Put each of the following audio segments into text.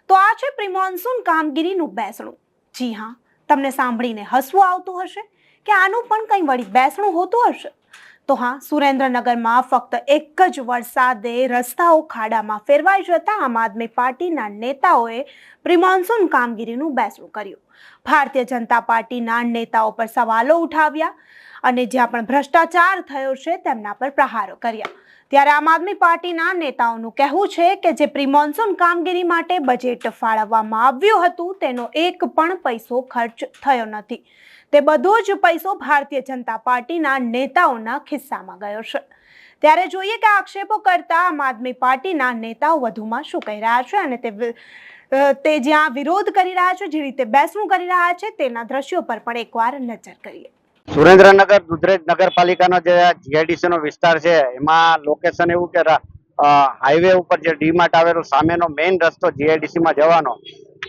તો આ છે પ્રી મોન્સૂન કામગીરીનું બેસણું। જી હા, તમને સાંભળીને હસવું આવતું હશે કે આનું પણ કંઈ વળી બેસણું હોતું હશે। તો હા, સુરેન્દ્રનગરમાં ફક્ત એક જ વરસાદે રસ્તાઓ ખાડામાં ફેરવાઈ જતા આમ આદમી પાર્ટીના નેતાઓએ પ્રી મોન્સૂન કામગીરીનું બેસણું કર્યું। ભારતીય જનતા પાર્ટીના નેતાઓ પર સવાલો ઉઠાવ્યા અને જ્યાં પણ ભ્રષ્ટાચાર થયો છે તેમના પર પ્રહારો કર્યા। ત્યારે આમ આદમી પાર્ટીના નેતાઓનું કહેવું છે કે જે પ્રી મોન્સૂન કામગીરી માટે બજેટ ફાળવવામાં આવ્યું હતું તેનો એક પણ પૈસો ખર્ચ થયો નથી। તે બધો જ પૈસો ભારતીય જનતા પાર્ટીના નેતાઓના ખિસ્સામાં ગયો છે। ત્યારે જોઈએ કે આક્ષેપો કરતા આમ આદમી પાર્ટીના નેતાઓ વધુમાં શું કહી રહ્યા છે અને તે જ્યાં વિરોધ કરી રહ્યા છે, જે રીતે બેસણું કરી રહ્યા છે તેના દ્રશ્યો પર પણ એકવાર નજર કરીએ। સુરેન્દ્રનગર દુધરેજ નગરપાલિકાનો જે જીઆઈડીસી નો વિસ્તાર છે એમાં લોકેશન એવું કે હાઈવે ઉપર જે ડીમાર્ટ આવેલું સામેનો મેઇન રસ્તો જીઆઈડીસી માં જવાનો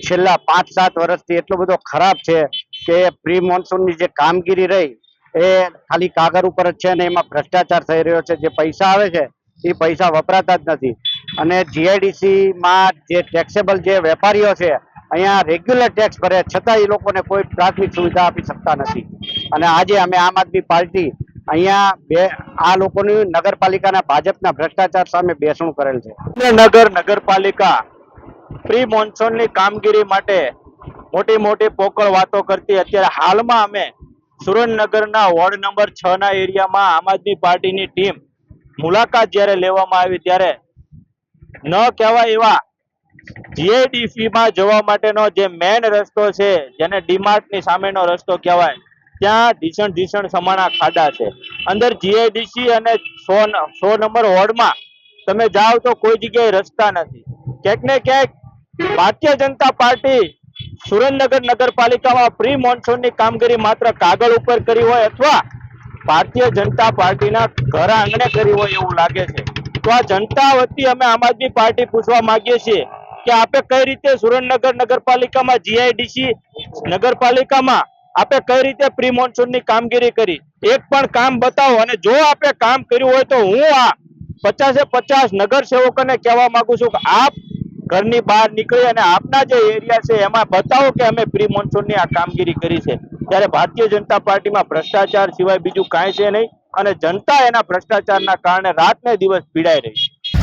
છેલ્લા 5-7 વર્ષથી એટલો બધો ખરાબ છે કે પ્રી મોન્સૂનની જે કામગીરી રહી એ ખાલી કાગળ ઉપર જ છે અને એમાં ભ્રષ્ટાચાર થઈ રહ્યો છે। જે પૈસા આવે છે એ પૈસા વપરાતા જ નથી અને જીઆઈડીસી માં જે ટેક્સેબલ જે વેપારીઓ છે અહીંયા રેગ્યુલર ટેક્સ ભરે છતાં એ લોકોને કોઈ પ્રાથમિક સુવિધા આપી શકતા નથી। અને આજે અમે આમ આદમી પાર્ટી અહીંયા આ લોકોની નગરપાલિકાના ભાજપના ભ્રષ્ટાચાર સામે બેસણું કરેલ છે। નગરપાલિકા પ્રી મોન્સૂનની કામગીરી માટે મોટી મોટી પોકળ વાતો કરતી અત્યારે હાલમાં અમે સુરેન્દ્રનગરના વોર્ડ નંબર 6 ના એરિયામાં આમ આદમી પાર્ટીની ટીમ મુલાકાત જ્યારે લેવામાં આવી ત્યારે ન કહેવાય એવા જીઆઈડીસી માં જવા માટેનો જે મેઇન રસ્તો છે જેને ડીમાર્ટની સામેનો રસ્તો કહેવાય ત્યાં ભીષણ સમાણા ખાડા છે। અંદર જીઆઈડીસી અને 100 નંબર વોર્ડમાં તમે જાઓ તો કોઈ જગ્યાએ રસ્તા નથી। ક્યાંક ને ક્યાંક ભારતીય જનતા પાર્ટી સુરેન્દ્રનગર નગરપાલિકામાં પ્રી મોન્સૂનની કામગીરી માત્ર કાગળ ઉપર કરી હોય અથવા ભારતીય જનતા પાર્ટીના ઘર આંગણે કરી હોય એવું લાગે છે। તો આ જનતા વતી અમે આમ આદમી પાર્ટી પૂછવા માંગીએ છીએ કે આપે કઈ રીતે સુરેન્દ્રનગર નગરપાલિકામાં જીઆઈડીસી નગરપાલિકામાં આપે કઈ રીતે પ્રી મોન્સૂનની કામગીરી કરી, એક પણ કામ બતાવો। અને જો આપે કામ કર્યું હોય તો હું આ 50-50 નગર સેવકોને કહેવા માંગુ છું કે આપ ઘરની બહાર નીકળી અને આપના જે એરિયા છે એમાં બતાવો કે અમે પ્રી મોન્સૂનની આ કામગીરી કરી છે। ત્યારે ભારતીય જનતા પાર્ટીમાં ભ્રષ્ટાચાર સિવાય બીજું કાંઈ છે નહીં અને જનતા એના ભ્રષ્ટાચારના કારણે રાત ને દિવસ પીડાઈ રહી છે।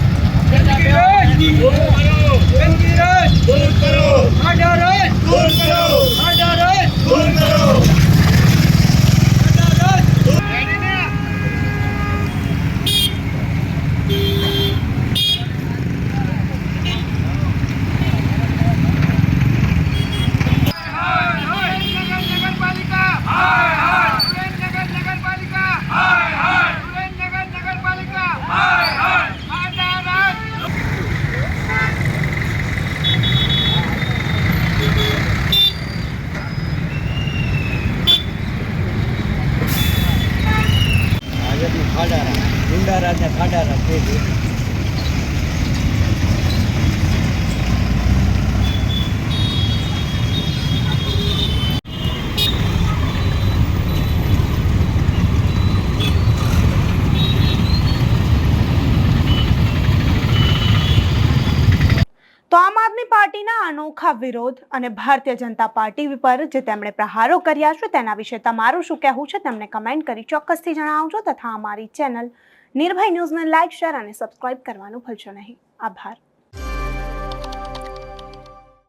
તો આમ આદમી પાર્ટીના અનોખા વિરોધ અને ભારતીય જનતા પાર્ટી પર જે તેમણે પ્રહારો કર્યા છે તેના વિશે તમારું શું કહેવું છે તેમને કમેન્ટ કરી ચોક્કસથી જણાવજો તથા અમારી ચેનલ નિર્ભય ન્યૂઝને લાઇક, શેર અને સબસ્ક્રાઇબ કરવાનું ભૂલશો નહીં। આભાર।